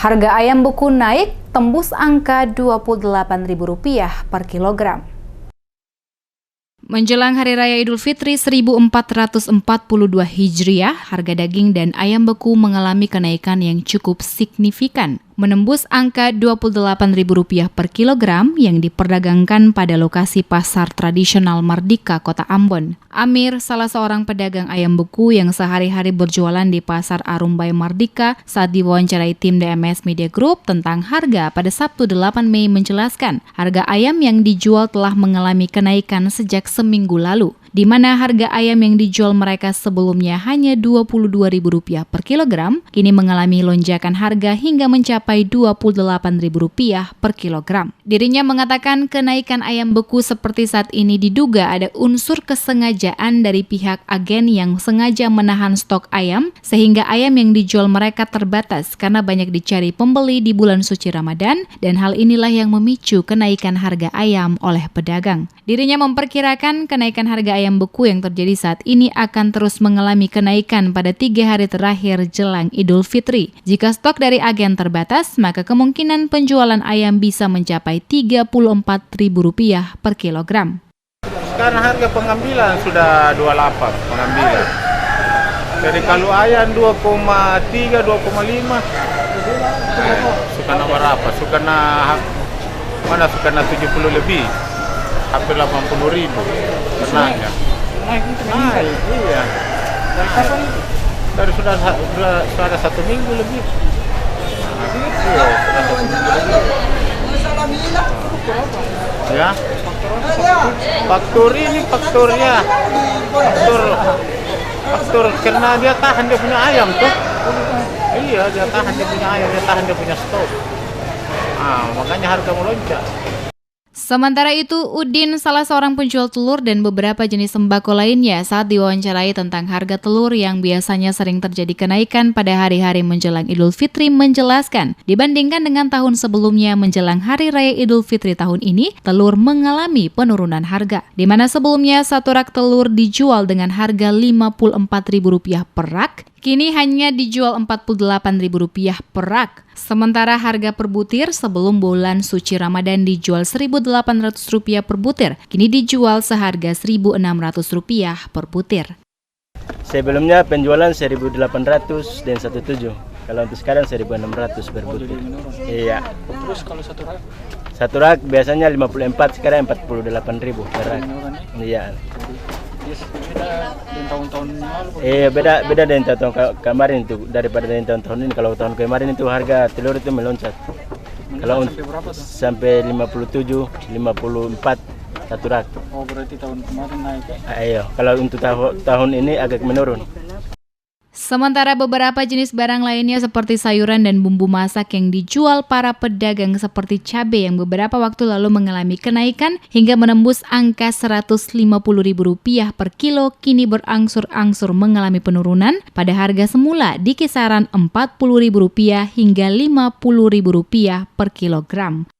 Harga ayam beku naik tembus angka Rp28.000 per kilogram. Menjelang Hari Raya Idul Fitri 1442 Hijriah, harga daging dan ayam beku mengalami kenaikan yang cukup signifikan, menembus angka Rp28.000 per kilogram yang diperdagangkan pada lokasi pasar tradisional Mardika, Kota Ambon. Amir, salah seorang pedagang ayam beku yang sehari-hari berjualan di Pasar Arumbai Mardika, saat diwawancarai tim DMS Media Group tentang harga pada Sabtu 8 Mei menjelaskan, harga ayam yang dijual telah mengalami kenaikan sejak seminggu lalu, di mana harga ayam yang dijual mereka sebelumnya hanya Rp22.000 per kilogram, kini mengalami lonjakan harga hingga mencapai Rp28.000 per kilogram. Dirinya mengatakan kenaikan ayam beku seperti saat ini diduga ada unsur kesengajaan dari pihak agen yang sengaja menahan stok ayam, sehingga ayam yang dijual mereka terbatas karena banyak dicari pembeli di bulan suci Ramadan, dan hal inilah yang memicu kenaikan harga ayam oleh pedagang. Dirinya memperkirakan kenaikan harga ayam beku yang terjadi saat ini akan terus mengalami kenaikan pada 3 hari terakhir jelang Idul Fitri. Jika stok dari agen terbatas, maka kemungkinan penjualan ayam bisa mencapai Rp34.000 per kilogram. Sekarang harga pengambilan sudah 28 pengambilan. Jadi kalau ayam 2,3, 2,5 suka berapa? Suka 70 lebih. Hampir 80.000 pernahnya. Naik, iya. Dari sudah 1 minggu lebih. Iya, sudah 1 minggu lebih. Ya. Faktor karena dia tahan dia punya ayam tuh. Iya, dia tahan dia punya ayam, dia tahan dia punya stok. Makanya harga melonjak. Sementara itu, Udin, salah seorang penjual telur dan beberapa jenis sembako lainnya, saat diwawancarai tentang harga telur yang biasanya sering terjadi kenaikan pada hari-hari menjelang Idul Fitri, menjelaskan, dibandingkan dengan tahun sebelumnya menjelang Hari Raya Idul Fitri tahun ini, telur mengalami penurunan harga. Di mana sebelumnya satu rak telur dijual dengan harga Rp54.000 per rak, kini hanya dijual Rp48.000 per rak. Sementara harga per butir sebelum bulan suci Ramadan dijual Rp1.800 per butir, kini dijual seharga Rp1.600 per butir. Sebelumnya penjualan 1.800 dan 1.700. Kalau untuk sekarang 1.600 per butir. Iya. Terus kalau satu rak? Satu rak biasanya 54, sekarang 48.000 per rak. Iya. Beda dengan tahun-tahun lalu. Beda dengan tahun kemarin itu, daripada dengan tahun ini. Kalau tahun kemarin itu harga telur itu meloncat. Kalau sampai 57, 54 satu rak. Oh, berarti tahun kemarin naik ya? Iya, kalau untuk tahun ini agak menurun. Sementara beberapa jenis barang lainnya seperti sayuran dan bumbu masak yang dijual para pedagang seperti cabai yang beberapa waktu lalu mengalami kenaikan hingga menembus angka Rp150.000 per kilo, kini berangsur-angsur mengalami penurunan pada harga semula di kisaran Rp40.000 hingga Rp50.000 per kilogram.